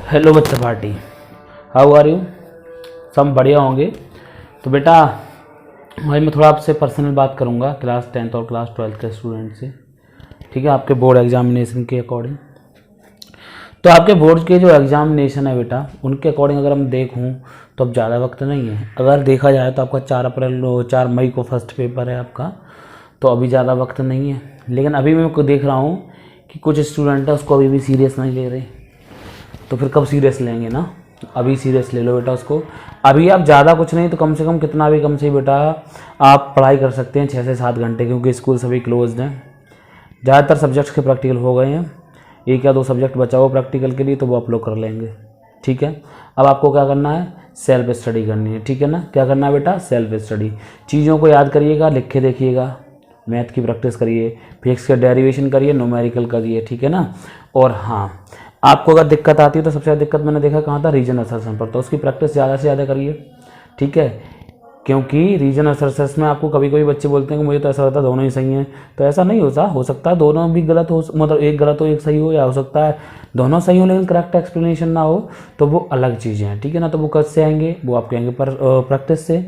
Hello बच्चा party, how are you? सब बढ़िया होंगे। तो बेटा भाई मैं थोड़ा आपसे पर्सनल बात करूँगा क्लास 10th और क्लास 12th के स्टूडेंट से, ठीक है, आपके बोर्ड एग्जामिनेशन के अकॉर्डिंग। तो आपके बोर्ड के जो एग्जामिनेशन है बेटा, उनके अकॉर्डिंग अगर हम देखूँ तो अब ज़्यादा वक्त नहीं है। अगर देखा जाए तो आपका 4 मई को फर्स्ट पेपर है आपका, तो अभी ज़्यादा वक्त नहीं है। लेकिन अभी मैं देख रहा हूँ कि कुछ स्टूडेंट है उसको अभी भी सीरियस नहीं ले रहे, तो फिर कब सीरियस लेंगे ना। अभी सीरियस ले लो बेटा उसको। अभी आप ज़्यादा कुछ नहीं तो कम से कम कितना भी कम से बेटा आप पढ़ाई कर सकते हैं 6 से 7 घंटे, क्योंकि स्कूल सभी क्लोज्ड हैं। ज़्यादातर सब्जेक्ट्स के प्रैक्टिकल हो गए हैं, 1 या 2 सब्जेक्ट बचा हुआ प्रैक्टिकल के लिए, तो वो आप लोग कर लेंगे, ठीक है। अब आपको क्या करना है, सेल्फ स्टडी करनी है, ठीक है ना। क्या करना है बेटा, सेल्फ स्टडी। चीज़ों को याद करिएगा, लिख के देखिएगा, मैथ की प्रैक्टिस करिए, फिजिक्स का डेरिवेशन करिए, न्यूमेरिकल करिए, ठीक है ना। और हाँ, आपको अगर दिक्कत आती है तो सबसे ज़्यादा दिक्कत मैंने देखा कहाँ था, रीजन असर्शन पर, तो उसकी प्रैक्टिस ज़्यादा से ज़्यादा करिए, ठीक है। क्योंकि रीजन असर्शन में आपको कभी कभी बच्चे बोलते हैं कि मुझे तो ऐसा लगता है दोनों ही सही हैं, तो ऐसा नहीं होता। हो सकता है दोनों भी गलत हो, मतलब एक गलत हो एक सही हो, या हो सकता है दोनों सही हो लेकिन करेक्ट एक्सप्लेनेशन ना हो, तो वो अलग चीज़ें हैं, ठीक है ना। तो वो कैसे आएंगे, वो आपके आएंगे पर प्रैक्टिस से।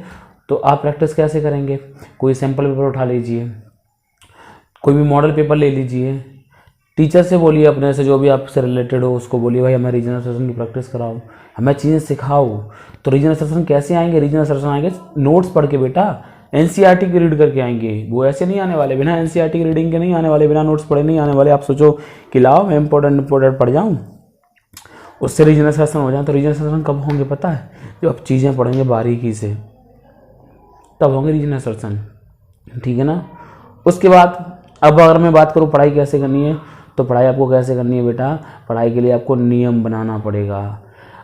तो आप प्रैक्टिस कैसे करेंगे, कोई सैम्पल पेपर उठा लीजिए, कोई भी मॉडल पेपर ले लीजिए, टीचर से बोलिए, अपने से जो भी आपसे रिलेटेड हो उसको बोलिए, भाई हमें रीजनल सेशन की प्रैक्टिस कराओ, हमें चीज़ें सिखाओ। तो रीजनल सेशन कैसे आएंगे, रीजनल सेशन आएंगे नोट्स पढ़ के बेटा, एनसीईआरटी की रीड करके आएंगे। वो ऐसे नहीं आने वाले, बिना एनसीईआरटी की रीडिंग के नहीं आने वाले, बिना नोट्स पढ़े नहीं आने वाले। आप सोचो कि लाओ मैं इंपॉर्टेंट पढ़ जाऊँ, उससे रीजनल सेशन हो जाए। तो रीजनल सेशन कब होंगे पता है, जो आप चीज़ें पढ़ेंगे बारीकी से, तब होंगे रीजनल सेशन, ठीक है ना। उसके बाद अब अगर मैं बात करूँ पढ़ाई कैसे करनी है, तो पढ़ाई आपको कैसे करनी है बेटा, पढ़ाई के लिए आपको नियम बनाना पड़ेगा।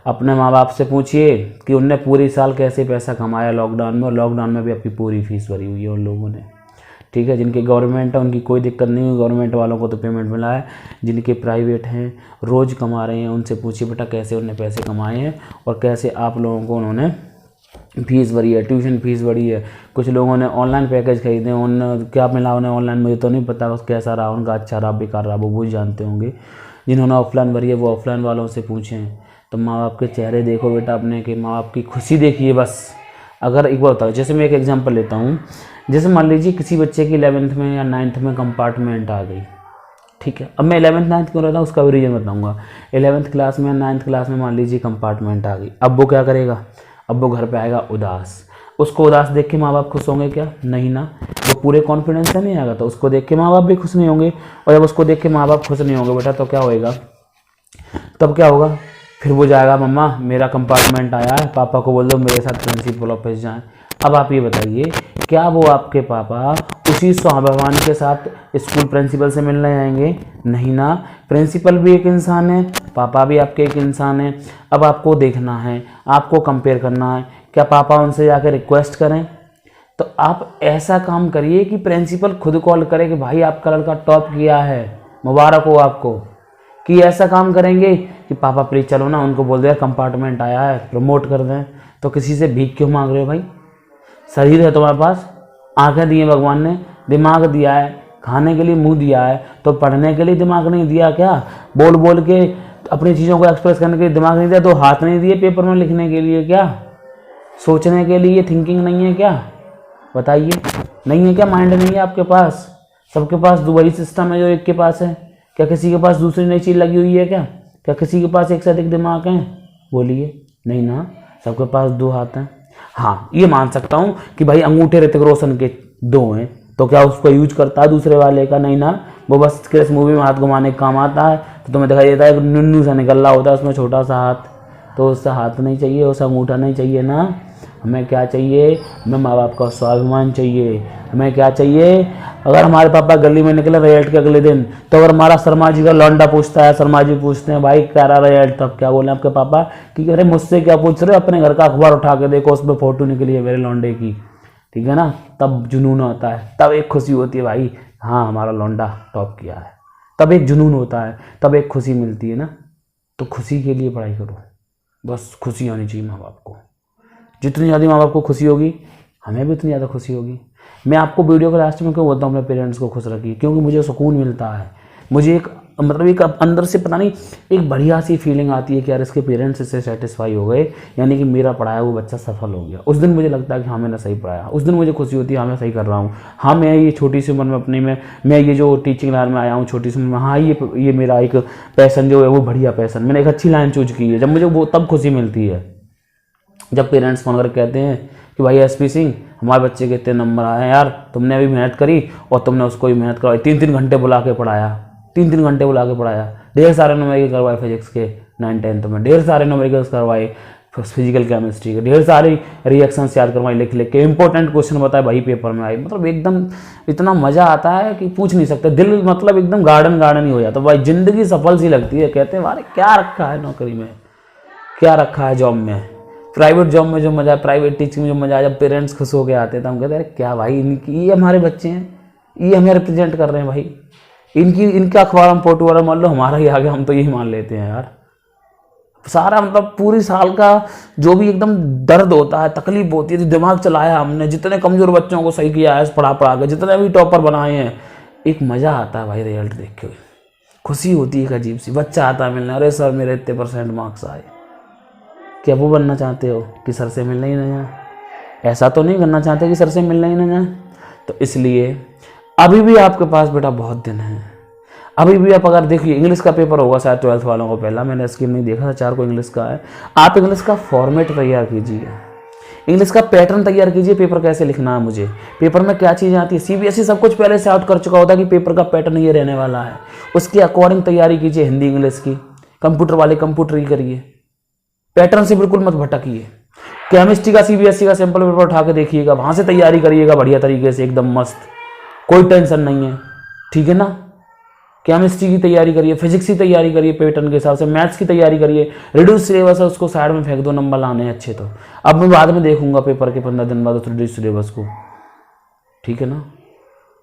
अपने माँ बाप से पूछिए कि उनने पूरी साल कैसे पैसा कमाया लॉकडाउन में, और लॉकडाउन में भी आपकी पूरी फीस भरी हुई है उन लोगों ने, ठीक है। जिनकी गवर्नमेंट है उनकी कोई दिक्कत नहीं हुई, गवर्नमेंट वालों को तो पेमेंट मिला है। जिनके प्राइवेट हैं, रोज़ कमा रहे हैं, उनसे पूछिए बेटा कैसे उन्होंने पैसे कमाए हैं, और कैसे आप लोगों को उन्होंने फीस भरी है, ट्यूशन फीस भरी है। कुछ लोगों ने ऑनलाइन पैकेज खरीदे, उन क्या मिला उन्हें ऑनलाइन, मुझे तो नहीं पता कैसा रहा उनका, अच्छा रहा बेकार रहा, वो जानते होंगे। जिन्होंने ऑफलाइन भरी है वो ऑफलाइन वालों से पूछें। तो माँ बाप के चेहरे देखो बेटा अपने के, माँ बाप की खुशी देखिए बस। अगर एक बार बताओ, जैसे मैं एक एग्जाम्पल लेता हूँ, जैसे मान लीजिए किसी बच्चे की 11th में या 9th में कंपार्टमेंट आ गई, ठीक है। अब मैं 11th 9th क्यों रहता हूँ उसका भी रीजन बताऊँगा। 11th क्लास में 9th क्लास में मान लीजिए कंपार्टमेंट आ गई, अब वो क्या करेगा, अब वो घर पे आएगा उदास। उसको उदास देख के माँ बाप खुश होंगे क्या, नहीं ना। वो पूरे कॉन्फिडेंस से नहीं आएगा, तो उसको देख के माँ बाप भी खुश नहीं होंगे। और जब उसको देख के माँ बाप खुश नहीं होंगे बेटा, तो क्या होएगा, तब क्या होगा, फिर वो जाएगा, मम्मा मेरा कंपार्टमेंट आया है, पापा को बोल दो मेरे साथ प्रिंसिपल ऑफिस जाएं। अब आप ये बताइए, क्या वो आपके पापा उसी स्वाभिमान के साथ स्कूल प्रिंसिपल से मिलने आएंगे, नहीं ना। प्रिंसिपल भी एक इंसान है, पापा भी आपके एक इंसान है। अब आपको देखना है, आपको कंपेयर करना है, क्या पापा उनसे जाकर रिक्वेस्ट करें। तो आप ऐसा काम करिए कि प्रिंसिपल खुद कॉल करे कि भाई आपका लड़का टॉप किया है, मुबारक हो आपको। कि ऐसा काम करेंगे कि पापा प्लीज चलो ना, उनको बोल दे कंपार्टमेंट आया है प्रमोट कर दें। तो किसी से भीख क्यों मांग रहे हो भाई, शरीर है तुम्हारे पास, आंखें दी हैं भगवान ने, दिमाग दिया है, खाने के लिए मुंह दिया है, तो पढ़ने के लिए दिमाग नहीं दिया क्या, बोल बोल के अपनी चीज़ों को एक्सप्रेस करने के लिए दिमाग नहीं दिया, तो हाथ नहीं दिए पेपर में लिखने के लिए क्या, सोचने के लिए थिंकिंग नहीं है क्या, बताइए, नहीं है क्या, माइंड नहीं है आपके पास। सबके पास वही सिस्टम है जो एक के पास है, क्या किसी के पास दूसरी नई चीज़ लगी हुई है क्या किसी के पास एक से अधिक दिमाग है, बोलिए, नहीं ना, सबके पास 2 हाथ हैं। हाँ ये मान सकता हूँ कि भाई अंगूठे ऋतिक रोशन के 2 हैं, तो क्या उसको यूज करता है दूसरे वाले का, नहीं ना, वो बस क्रिस मूवी में हाथ घुमाने का काम आता है। तो तुम्हें दिखाई देता है नुन्नू सा निकल रहा होता है उसमें छोटा सा हाथ, तो उससे हाथ नहीं चाहिए, उससे अंगूठा नहीं चाहिए ना। हमें क्या चाहिए, हमें माँ बाप का स्वाभिमान चाहिए। हमें क्या चाहिए, अगर हमारे पापा गली में निकले रिजल्ट के अगले दिन, तो अगर हमारा शर्मा जी का लौंडा पूछता है, शर्मा जी पूछते हैं भाई क्या रहा रिजल्ट, तब क्या बोले आपके पापा कि अरे मुझसे क्या पूछ रहे हो, अपने घर का अखबार उठा के देखो उसमें फोटो निकली है मेरे लौंडे की, ठीक है ना। तब जुनून होता है, तब एक खुशी होती है भाई, हाँ हमारा लौंडा टॉप किया है, तब एक जुनून होता है, तब एक खुशी मिलती है ना। तो खुशी के लिए पढ़ाई करो, बस खुशी होनी चाहिए माँ बाप को। जितनी ज़्यादा माँ बाप को खुशी होगी, हमें भी उतनी ज़्यादा खुशी होगी। मैं आपको वीडियो के लास्ट में क्यों बोलता हूँ अपने पेरेंट्स को खुश रखिए, क्योंकि मुझे सुकून मिलता है। मुझे एक मतलब एक अंदर से पता नहीं एक बढ़िया सी फीलिंग आती है कि यार इसके पेरेंट्स इससे सेटिस्फाई हो गए, यानी कि मेरा पढ़ाया वो बच्चा सफल हो गया। उस दिन मुझे लगता है कि हाँ मैंने सही पढ़ाया, उस दिन मुझे खुशी होती है हाँ मैं सही कर रहा हूँ, हाँ मैं ये छोटी सी उम्र में अपने में मैं ये जो टीचिंग लाइन में आया हूँ छोटी सी उम्र में, हाँ ये मेरा एक पैसन जो है वो बढ़िया पैसन, मैंने एक अच्छी लाइन चूज की है। जब मुझे वो तब खुशी मिलती है जब पेरेंट्स फोन करके कहते हैं कि भाई एसपी सिंह हमारे बच्चे के इतने नंबर आए हैं यार, तुमने अभी मेहनत करी और तुमने उसको भी मेहनत करवाई, 3-3 घंटे बुला के पढ़ाया, 3-3 घंटे बुला के पढ़ाया, ढेर सारे न्यूमेरिकल करवाए फिजिक्स के 9-10 में, ढेर सारे न्यूमेरिकल्स करवाए फिजिकल केमिस्ट्री के, ढेर सारी रिएक्शंस याद करवाई लिख लिख के, इंपॉर्टेंट क्वेश्चन बताए वही पेपर में आए। मतलब एकदम इतना मज़ा आता है कि पूछ नहीं सकते, दिल मतलब एकदम गार्डन ही हो जाता है भाई, ज़िंदगी सफल सी लगती है। कहते हैं अरे क्या रखा है नौकरी में, क्या रखा है जॉब में, प्राइवेट जॉब में जो मज़ा है, प्राइवेट टीचिंग में जो मज़ा है, जब पेरेंट्स खुश होकर आते हैं तो हम कहते हैं अरे क्या भाई इनकी, ये हमारे बच्चे हैं, ये हमें रिप्रेजेंट कर रहे हैं भाई, इनका अखबार हम फोटो वाला मान लो हमारा ही आ गया, हम तो यही मान लेते हैं यार। सारा मतलब पूरी साल का जो भी एकदम दर्द होता है, तकलीफ होती है, दिमाग चलाया हमने, जितने कमज़ोर बच्चों को सही किया है पढ़ा के, जितने भी टॉपर बनाए हैं, एक मज़ा आता है भाई रिजल्ट देख के, खुशी होती है एक अजीब सी। बच्चा आता है मिलने, अरे सर मेरे इतने % मार्क्स आए। क्या वो बनना चाहते हो कि सर से मिलना ही ना जाए? ऐसा तो नहीं करना चाहते कि सर से मिलना ही ना जाए। तो इसलिए अभी भी आपके पास बेटा बहुत दिन है, अभी भी आप अगर देखिए इंग्लिश का पेपर होगा शायद 12th वालों को, पहला मैंने स्कीम नहीं देखा था, 4 को इंग्लिश का है। आप इंग्लिश का फॉर्मेट तैयार कीजिए, इंग्लिश का पैटर्न तैयार कीजिए, पेपर कैसे लिखना है मुझे, पेपर में क्या चीज़ें आती है। सीबीएसई सब कुछ पहले से आउट कर चुका होता है कि पेपर का पैटर्न ये रहने वाला है, उसके अकॉर्डिंग तैयारी कीजिए। हिंदी इंग्लिश की कंप्यूटर वाले कंप्यूटर ही करिए, पैटर्न से बिल्कुल मत भटकिए। केमिस्ट्री का सीबीएसई का सैंपल पेपर उठा के देखिएगा, वहाँ से तैयारी करिएगा बढ़िया तरीके से, एकदम मस्त, कोई टेंशन नहीं है, ठीक है ना। केमिस्ट्री की तैयारी करिए, फिजिक्स की तैयारी करिए पैटर्न के हिसाब से, मैथ्स की तैयारी करिए। रिड्यूस सिलेबस है उसको साइड में फेंक दो, नंबर लाने हैं अच्छे। तो अब मैं बाद में देखूंगा पेपर के 15 दिन बाद उस रिड्यूस सिलेबस को, ठीक है ना।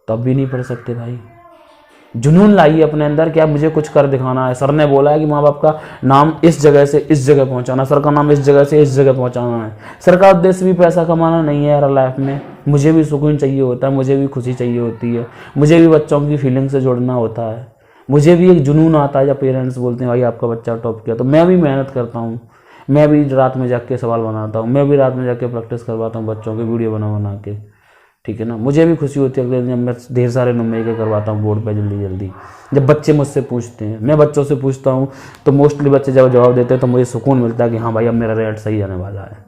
तब भी नहीं पढ़ सकते भाई, जुनून लाइए अपने अंदर, क्या मुझे कुछ कर दिखाना है। सर ने बोला है कि माँ बाप का नाम इस जगह से इस जगह पहुंचाना, सर का नाम इस जगह से इस जगह पहुंचाना है। सर का उद्देश्य भी पैसा कमाना नहीं है यार लाइफ में, मुझे भी सुकून चाहिए होता है, मुझे भी खुशी चाहिए होती है, मुझे भी बच्चों की फीलिंग से जुड़ना होता है, मुझे भी एक जुनून आता है जब पेरेंट्स बोलते हैं भाई आपका बच्चा टॉप किया। तो मैं भी मेहनत करता हूँ, मैं भी रात में जाके सवाल बनाता हूँ, मैं भी रात में जाके प्रैक्टिस करवाता हूँ बच्चों के वीडियो बना के, ठीक है ना। मुझे भी खुशी होती है अगले दिन जब मैं ढेर सारे न्यूमेरिकल करवाता हूँ बोर्ड पे जल्दी, जब बच्चे मुझसे पूछते हैं, मैं बच्चों से पूछता हूँ तो मोस्टली बच्चे जब जवाब देते हैं तो मुझे सुकून मिलता है कि हाँ भाई अब मेरा रिजल्ट सही आने वाला है।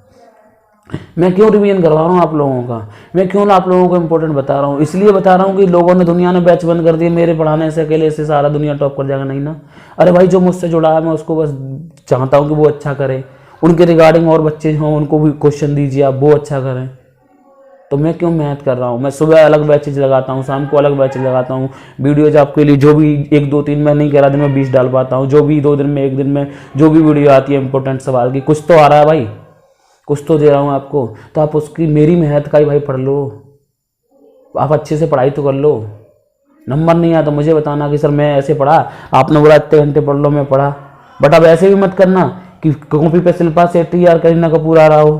मैं क्यों रिवीजन करवा रहा हूँ आप लोगों का, मैं क्यों आप लोगों को इंपॉर्टेंट बता रहा हूँ, इसलिए बता रहा हूँ कि लोगों ने दुनिया ने बैच बंद कर दिए, मेरे पढ़ाने से अकेले से सारा दुनिया टॉप कर जाएगा, नहीं ना। अरे भाई जो मुझसे जुड़ा है मैं उसको बस चाहता हूँ कि वो अच्छा करे, उनके रिगार्डिंग और बच्चे हों उनको भी क्वेश्चन दीजिए आप, वो अच्छा करें। तो मैं क्यों मेहनत कर रहा हूँ, मैं सुबह अलग बैचेज लगाता हूँ, शाम को अलग बैचेज लगाता हूँ, वीडियोज आपके लिए जो भी 1-2-3 मैं नहीं कह रहा दिन में 20 डाल पाता हूँ, जो भी 2 दिन में 1 दिन में जो भी वीडियो आती है इंपॉर्टेंट सवाल की, कुछ तो आ रहा है भाई, कुछ तो दे रहा हूँ आपको, तो आप उसकी मेरी मेहनत का ही भाई पढ़ लो, आप अच्छे से पढ़ाई तो कर लो। नंबर नहीं आया तो मुझे बताना कि सर मैं ऐसे पढ़ा, आपने बोला इतने घंटे पढ़ लो, मैं पढ़ा। बट अब ऐसे भी मत करना कि कॉपी पे शिल्पा शेट्टी यार करीना कपूर आ रहा हो,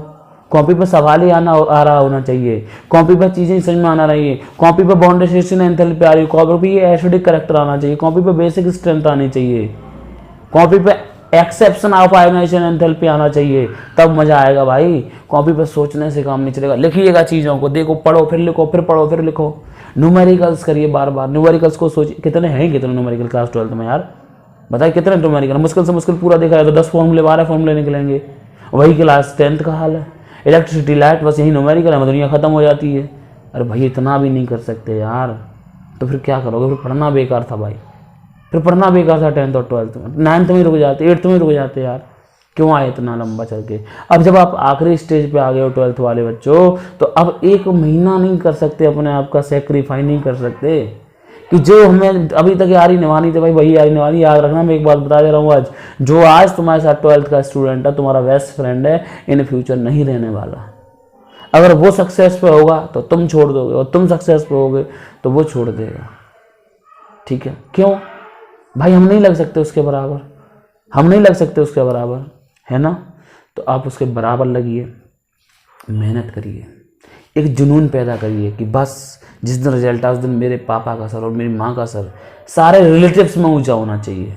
कॉपी पे सवाल ही आ रहा होना चाहिए, कॉपी पे चीज़ें समझ में आना रही है, कॉपी पे बाउंडेशन एंथैल्पी आ रही है, कॉपी पे ये एसिडिक करेक्टर आना चाहिए, कॉपी पे बेसिक स्ट्रेंथ आनी चाहिए, कॉपी पे एक्सेप्शन ऑफ आयोनाइजेशन एंथैल्पी आना चाहिए, तब मजा आएगा भाई। कॉपी पे सोचने से काम नहीं चलेगा, लिखिएगा चीज़ों को, देखो पढ़ो फिर लिखो, फिर पढ़ो फिर लिखो। न्यूमेरिकल्स करिए बार बार, न्यूमेरिकल्स को सोचिए कितने हैं, कितने न्यूमेरिकल क्लास 12th में यार बताइए, कितने न्यूमेरिकल, मुश्किल से मुश्किल पूरा देखा जाए तो 10 फॉर्मूले 12 फॉर्मूले निकलेंगे। वही क्लास 10th का हाल है, इलेक्ट्रिसिटी लाइट बस यही न्यूमेरिकल है, दुनिया खत्म हो जाती है। अरे भाई इतना भी नहीं कर सकते यार, तो फिर क्या करोगे, फिर पढ़ना बेकार था भाई, फिर पढ़ना बेकार था 10th और 12th में, 9th में रुक जाते, 8th में रुक जाते यार, क्यों आए इतना लंबा चल के। अब जब आप आखिरी स्टेज पे आ गए हो 12th वाले बच्चों, तो अब 1 महीना नहीं कर सकते अपने आप का सेक्रीफाई नहीं कर सकते कि जो हमें अभी तक यारी निभानी थी भाई वही यारी निभानी। याद रखना, मैं एक बात बता दे रहा हूँ, आज जो आज तुम्हारे साथ 12th का स्टूडेंट है, तुम्हारा बेस्ट फ्रेंड है, इन फ्यूचर नहीं रहने वाला। अगर वो सक्सेस पे होगा तो तुम छोड़ दोगे, और तुम सक्सेस पे होगे तो वो छोड़ देगा, ठीक है। क्यों भाई, हम नहीं लग सकते उसके बराबर, हम नहीं लग सकते उसके बराबर, है ना। तो आप उसके बराबर लगिए, मेहनत करिए, एक जुनून पैदा करिए कि बस जिस दिन रिजल्ट आए उस दिन मेरे पापा का सर और मेरी माँ का सर, सारे रिलेटिव्स में ऊंचा होना चाहिए,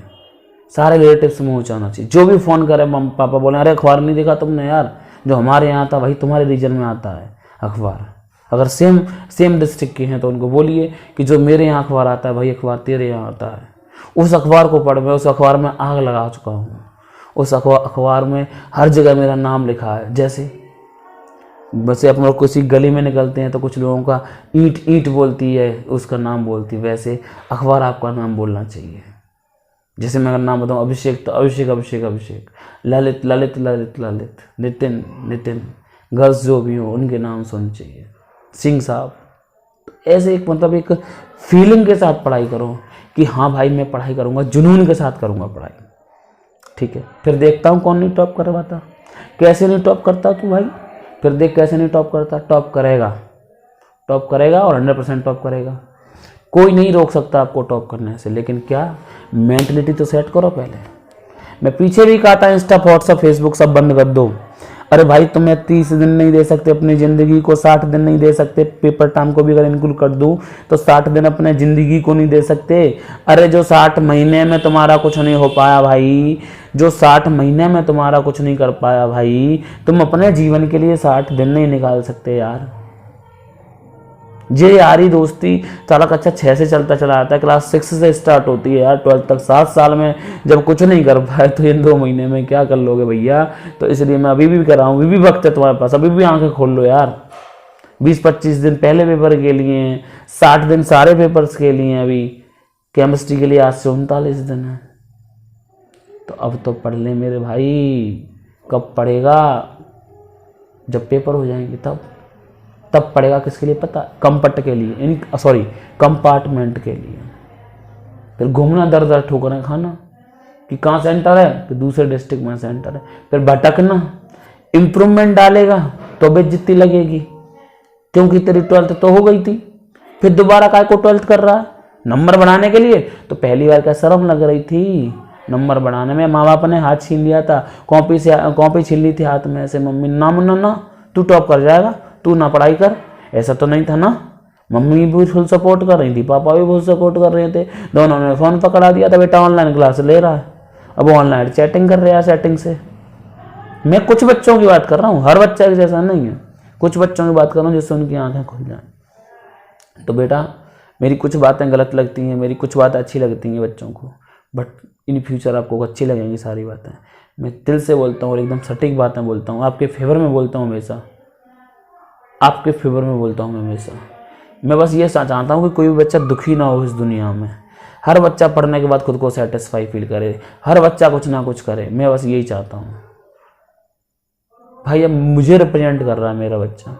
सारे रिलेटिव्स में ऊंचा होना चाहिए। जो भी फ़ोन करे पापा बोले अरे अखबार नहीं देखा तुमने यार, जो हमारे यहाँ आता वही तुम्हारे रीजन में आता है अखबार। अगर सेम डिस्ट्रिक्ट के हैं तो उनको बोलिए कि जो मेरे यहाँ अखबार आता है वही अखबार तेरे यहाँ आता है। उस अखबार को पढ़, मैं उस अखबार में आग लगा चुका हूँ। उस अखबार में हर जगह मेरा नाम लिखा है। जैसे अपन लोग किसी गली में निकलते हैं तो कुछ लोगों का ईंट ईंट बोलती है, उसका नाम बोलती है, वैसे अखबार आपका नाम बोलना चाहिए। जैसे मैं अगर नाम बताऊँ अभिषेक तो अभिषेक अभिषेक अभिषेक, ललित ललित ललित ललित, नितिन नितिन, गर्ल्स जो भी हो उनके नाम सुनने चाहिए, सिंह साहब। ऐसे एक मतलब एक फीलिंग के साथ पढ़ाई करो कि हाँ भाई मैं पढ़ाई करूँगा, जुनून के साथ करूँगा पढ़ाई, ठीक है। फिर देखता हूँ कौन नहीं टॉप करवाता, कैसे नहीं टॉप करता तू भाई, फिर देख कैसे नहीं टॉप करता। टॉप करेगा और 100% टॉप करेगा। कोई नहीं रोक सकता आपको टॉप करने से, लेकिन क्या मेंटलिटी तो सेट करो पहले। मैं पीछे भी कहा था इंस्टा व्हाट्सअप फेसबुक सब बंद कर दो। अरे भाई तुम्हें 30 दिन नहीं दे सकते अपनी ज़िंदगी को, 60 दिन नहीं दे सकते, पेपर टाइम को भी अगर इंक्लूड कर दूँ तो 60 दिन अपने ज़िंदगी को नहीं दे सकते। अरे जो 60 महीने में तुम्हारा कुछ नहीं हो पाया भाई, जो 60 महीने में तुम्हारा कुछ नहीं कर पाया भाई, तुम अपने जीवन के लिए 60 दिन नहीं निकाल सकते यार। ये यारी दोस्ती साला कक्षा 6 से चलता चला आता है, क्लास 6 से स्टार्ट होती है यार 12 तक। 7 साल में जब कुछ नहीं कर पाए तो इन 2 महीने में क्या कर लोगे भैया। तो इसलिए मैं अभी भी कर रहा हूँ, अभी भी वक्त है तुम्हारे पास, अभी भी आंखें खोल लो यार। 20-25 दिन पहले पेपर के लिए हैं, 60 दिन सारे पेपर्स के लिए हैं। अभी केमिस्ट्री के लिए आज से 39 दिन है। तो अब तो पढ़ ले मेरे भाई। कब पढ़ेगा? जब पेपर हो जाएंगे तब पढ़ेगा। किसके लिए पता? कंपट के लिए, कंपार्टमेंट के लिए। फिर घूमना, दर दर ठोकरें खाना कि कहाँ सेंटर है, कि दूसरे डिस्ट्रिक्ट में सेंटर है। फिर भटकना, इम्प्रूवमेंट डालेगा तो बेइज्जती लगेगी क्योंकि तेरी 12th तो हो गई थी। फिर दोबारा काय को 12th कर रहा है? नंबर बढ़ाने के लिए। तो पहली बार क्या शर्म लग रही थी नंबर बढ़ाने में? माँ बाप ने हाथ छीन लिया था, कॉपी छीन ली थी हाथ में से, मम्मी ना तू टॉप कर जाएगा, तू ना पढ़ाई कर, ऐसा तो नहीं था ना। मम्मी भी फुल सपोर्ट कर रही थी, पापा भी फुल सपोर्ट कर रहे थे, दोनों ने फ़ोन पकड़ा दिया था, बेटा ऑनलाइन क्लास ले रहा है, अब ऑनलाइन चैटिंग कर रहा है सेटिंग से। मैं कुछ बच्चों की बात कर रहा हूँ, हर बच्चा एक जैसा नहीं है। कुछ बच्चों की बात कर रहा हूँ जिससे उनकी आंखें खुल जाएं। तो बेटा मेरी कुछ बातें गलत लगती हैं, मेरी कुछ बातें अच्छी लगती हैं बच्चों को, बट इन फ्यूचर आपको अच्छी लगेंगी सारी बातें। मैं दिल से बोलता हूँ और एकदम सटीक बातें बोलता हूँ, आपके फेवर में बोलता हूँ हमेशा, आपके फेवर में बोलता हूँ मैं हमेशा। मैं बस ये चाहता हूँ कि कोई भी बच्चा दुखी ना हो इस दुनिया में। हर बच्चा पढ़ने के बाद खुद को सेटिस्फाई फील करे, हर बच्चा कुछ ना कुछ करे। मैं बस यही चाहता हूँ भाई। अब मुझे रिप्रेजेंट कर रहा है मेरा बच्चा,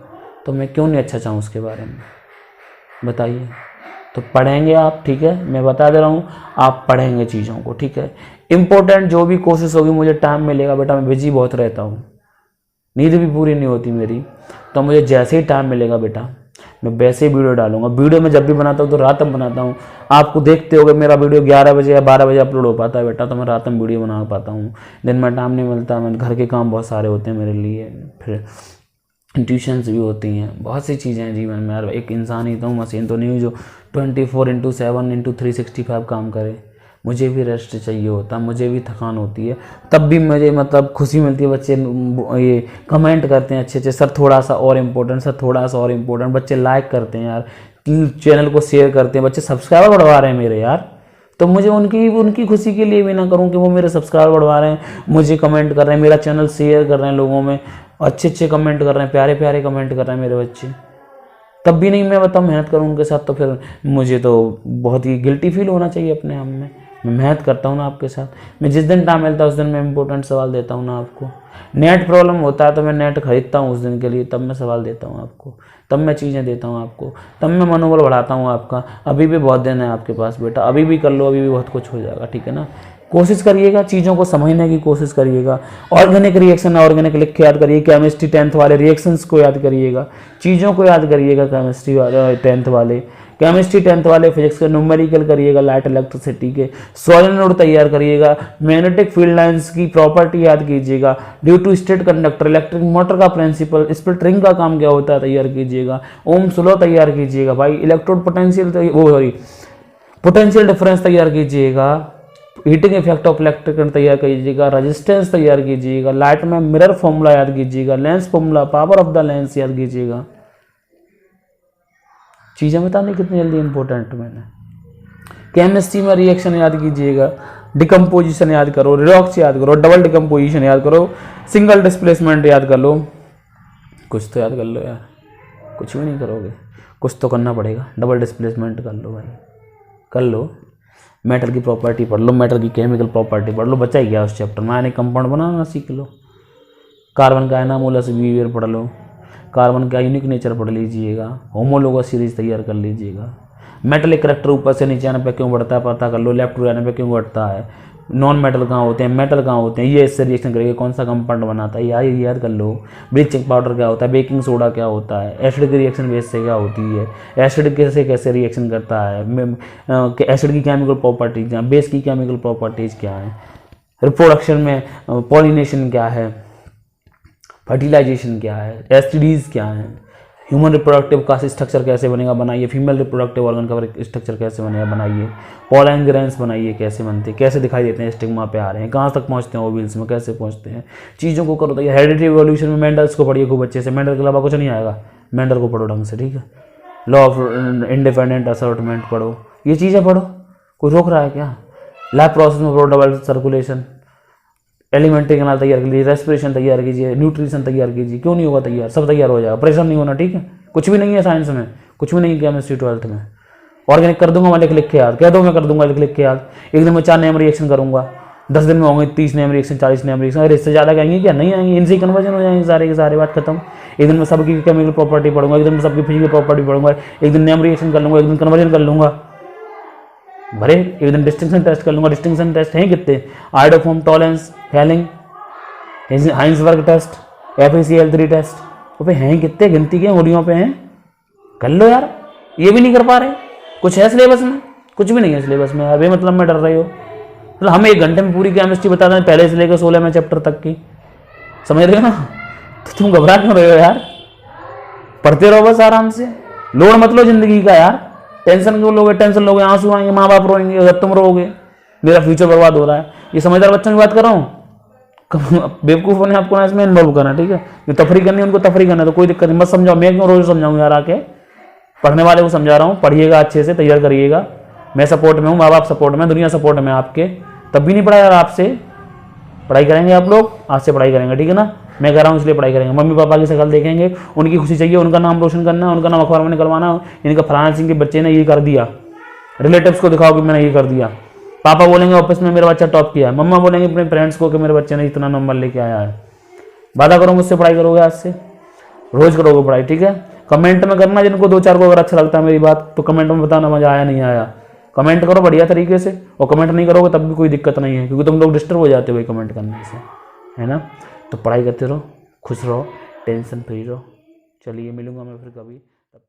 तो मैं क्यों नहीं अच्छा चाहूँ उसके बारे में, बताइए। तो पढ़ेंगे आप, ठीक है, मैं बता दे रहा हूँ, आप पढ़ेंगे चीज़ों को, ठीक है। इम्पोर्टेंट जो भी कोशिश होगी, मुझे टाइम मिलेगा बेटा, मैं बिजी बहुत रहता हूँ, नींद भी पूरी नहीं होती मेरी, तो मुझे जैसे ही टाइम मिलेगा बेटा मैं वैसे ही वीडियो डालूंगा। वीडियो में जब भी बनाता हूँ तो रात में बनाता हूँ। आपको देखते होगे मेरा वीडियो 11 बजे या 12 बजे अपलोड हो पाता है बेटा, तो मैं रात में वीडियो बना पाता हूँ। दिन में टाइम नहीं मिलता, मैं घर के काम बहुत सारे होते हैं मेरे लिए, फिर ट्यूशन्स भी होती हैं, बहुत सी चीज़ें हैं जीवन में यार। एक इंसान ही तो हूँ, मशीन तो नहीं हूँ जो 24/7/365 काम करे। मुझे भी रेस्ट चाहिए होता, मुझे भी थकान होती है, तब भी मुझे मतलब खुशी मिलती है। बच्चे ये कमेंट करते हैं अच्छे सर थोड़ा सा और इम्पोर्टेंट, सर थोड़ा सा और इम्पोर्टेंट। बच्चे लाइक करते हैं यार, चैनल को शेयर करते हैं, बच्चे सब्सक्राइबर बढ़वा रहे हैं मेरे यार। तो मुझे उनकी खुशी के लिए भी ना करूँ कि वो मेरे सब्सक्राइबर बढ़वा रहे हैं, मुझे कमेंट कर रहे हैं, मेरा चैनल शेयर कर रहे हैं लोगों में, अच्छे कमेंट कर रहे हैं, प्यारे प्यारे कमेंट कर रहे हैं मेरे बच्चे, तब भी नहीं मैं बताऊँ मेहनत करूँ उनके साथ, तो फिर मुझे तो बहुत ही गिल्टी फील होना चाहिए अपने आप में। मैं मेहनत करता हूँ ना आपके साथ, मैं जिस दिन टाइम मिलता है उस दिन मैं इंपॉर्टेंट सवाल देता हूँ ना आपको। नेट प्रॉब्लम होता है तो मैं नेट खरीदता हूँ उस दिन के लिए, तब मैं सवाल देता हूँ आपको, तब मैं चीज़ें देता हूँ आपको, तब मैं मनोबल बढ़ाता हूँ आपका। अभी भी बहुत दिन है आपके पास बेटा, अभी भी कर लो, अभी भी बहुत कुछ हो जाएगा, ठीक है ना। कोशिश करिएगा, चीज़ों को समझने की कोशिश करिएगा। ऑर्गेनिक रिएक्शन, ऑर्गेनिक लिख के याद करिए, केमिस्ट्री 10th वाले रिएक्शंस को याद करिएगा, चीज़ों को याद करिएगा, केमिस्ट्री वाले 10th वाले केमिस्ट्री 10th वाले फिजिक्स के न्यूमेरिकल करिएगा, लाइट इलेक्ट्रिसिटी के, सोलेनोइड तैयार करिएगा, मैग्नेटिक फील्ड लाइंस की प्रॉपर्टी याद कीजिएगा, due to straight conductor, electric motor का प्रिंसिपल, स्प्लिट रिंग का काम क्या होता है तैयार कीजिएगा, ओम्स लॉ तैयार कीजिएगा भाई, इलेक्ट्रोड पोटेंशियल पोटेंशियल डिफरेंस तैयार कीजिएगा, heating effect of electric current तैयार कीजिएगा, रेजिस्टेंस तैयार कीजिएगा, लाइट में मिरर फॉर्मूला याद कीजिएगा, lens formula, power of the lens याद कीजिएगा। चीज़ें बताने कितनी जल्दी इंपॉर्टेंट मैंने। केमिस्ट्री में रिएक्शन याद कीजिएगा, डिकम्पोजिशन याद करो, रिडॉक्स याद करो, डबल डिकम्पोजिशन याद करो, सिंगल डिस्प्लेसमेंट याद कर लो। कुछ तो याद कर लो यार, कुछ भी नहीं करोगे, कुछ तो करना पड़ेगा। डबल डिस्प्लेसमेंट कर लो भाई, कर लो। मेटल की प्रॉपर्टी पढ़ लो, मेटल की केमिकल प्रॉपर्टी पढ़ लो, बचा ही गया उस चैप्टर में। यानी कंपाउंड बनाना सीख लो। कार्बन का एनामोलस बिहेवियर पढ़ लो, कार्बन का यूनिक नेचर पढ़ लीजिएगा, होमोलोगस सीरीज तैयार कर लीजिएगा। मेटलिक करैक्टर ऊपर से नीचे आने पे क्यों बढ़ता है पता कर लो, लेफ्ट टू आने पे क्यों बढ़ता है, नॉन मेटल कहाँ होते हैं, मेटल कहाँ होते हैं, ये इससे रिएक्शन करेंगे, कौन सा कंपाउंड बनाता है ये याद कर लो। ब्लीचिंग पाउडर क्या होता है, बेकिंग सोडा क्या होता है, एसिड की रिएक्शन बेस से क्या होती है, एसिड कैसे कैसे रिएक्शन करता है, एसिड की केमिकल प्रॉपर्टीज क्या, बेस की केमिकल प्रॉपर्टीज क्या है, रिप्रोडक्शन में पॉलिनेशन क्या है, फर्टिलाइजेशन क्या है, एसटीडीज क्या है, ह्यूमन रिप्रोडक्टिव का स्ट्रक्चर कैसे बनेगा बनाइए, फीमेल रिप्रोडक्टिव ऑर्गन का स्ट्रक्चर कैसे बनेगा बनाइए, पॉलन ग्रेन्स बनाइए कैसे बनते हैं, कैसे दिखाई देते हैं, स्टिग्मा पे आ रहे हैं, कहाँ तक पहुँचते हैं, ओविल्स में कैसे पहुँचते हैं, चीज़ों को करो। तो ये हेरिडिटी इवोल्यूशन में मेंडल्स को पढ़िए खूब अच्छे से, मेंडल के अलावा कुछ नहीं आएगा, मेंडल को पढ़ो ढंग से, ठीक है। लॉ ऑफ इंडिपेंडेंट असर्टमेंट पढ़ो, ये चीज़ें पढ़ो, कोई रोक रहा है क्या। लाइफ प्रोसेस में पढ़ो, डबल सर्कुलेशन, एलिमेंट्री कैनाल तैयार कीजिए, रेस्पिरेशन तैयार कीजिए, न्यूट्रिशन तैयार कीजिए, क्यों नहीं होगा तैयार, सब तैयार हो जाएगा, परेशान नहीं होना, ठीक है। कुछ भी नहीं है साइंस में, कुछ भी नहीं है केमिस्ट्री 12th में। ऑर्गेनिक कर दूंगा मैं लिख के याद, कह दो मैं कर दूंगा लिख के याद। एक दिन में 4 नेम रिएक्शन करूंगा, 10 दिन में होंगे 30 नेम रिएक्शन, 40 नेम रिएक्शन, अरे इससे ज़्यादा आएंगे क्या, नहीं आएंगे, इनसे कन्वर्जन हो जाएंगे सारे के सारे, बात खत्म। एक दिन में सबकी केमिकल प्रॉपर्टी पढ़ूंगा, एक दिन में सबकी फिजिकल प्रॉपर्टी पढ़ूंगा, एक दिन नेम रिएक्शन कर लूंगा, एक दिन कन्वर्जन कर लूंगा, भरे एक दिन डिस्टिंक्शन टेस्ट कर लूंगा। डिस्टिंक्शन टेस्ट हैं कितने, iodoform, Tollens, Fehling, Hinsberg test, FeCl3 test, तो पे हैं कितने, गिनती के गोलियों पे हैं, कर लो यार। ये भी नहीं कर पा रहे, कुछ है सिलेबस में, कुछ भी नहीं है सिलेबस में यार, बेमतलब में डर रहे हो। मतलब हम 1 घंटे में पूरी केमिस्ट्री बता दें पहले से लेकर 16वें चैप्टर तक की, समझ रहे हो ना, तो तुम घबरा क्यों रहे हो यार, पढ़ते रहो बस आराम से, लोड मत लो जिंदगी का यार। टेंशन क्यों लोगे, टेंशन लोगे आंसू आएंगे, माँ बाप रोएंगे, अगर तुम रोगे मेरा फ्यूचर बर्बाद हो रहा है। ये समझदार बच्चों की बात कर रहा हूँ, बेवकूफ़ों ने आपको ना इसमें इन्वॉल्व करना, ठीक है। जो तफरी करनी है उनको तफरी करना, तो कोई दिक्कत नहीं, मत समझाओ, मैं क्यों रोज समझाऊँ यार, आके पढ़ने वाले को समझा रहा हूँ, पढ़िएगा अच्छे से, तैयार करिएगा। मैं सपोर्ट में हूँ, माँ बाप सपोर्ट में, दुनिया सपोर्ट में आपके, तब भी नहीं पढ़ा यार आपसे। पढ़ाई करेंगे आप लोग, आज से पढ़ाई करेंगे, ठीक है ना, मैं कह रहा हूँ इसलिए पढ़ाई करेंगे। मम्मी पापा की शक्ल देखेंगे, उनकी खुशी चाहिए, उनका नाम रोशन करना है, उनका नाम अखबार में निकलवाना, इनका फलाना सिंह के बच्चे ने ये कर दिया, रिलेटिव्स को दिखाओ कि मैंने ये कर दिया। पापा बोलेंगे ऑफिस में मेरा बच्चा टॉप किया है, मम्मा बोलेंगे अपने फ्रेंड्स को कि मेरे बच्चे ने इतना नंबर लेके आया है। वादा करो मुझसे पढ़ाई करोगे, आज से रोज करोगे पढ़ाई, ठीक है। कमेंट में करना, जिनको 2-4 को अगर अच्छा लगता है मेरी बात तो कमेंट में बताना मजा आया नहीं आया, कमेंट करो बढ़िया तरीके से। और कमेंट नहीं करोगे तब भी कोई दिक्कत नहीं है, क्योंकि तुम लोग डिस्टर्ब हो जाते हो कमेंट करने से, है ना। तो पढ़ाई करते रहो, खुश रहो, टेंशन फ्री रहो। चलिए मिलूंगा मैं फिर कभी, तब तक।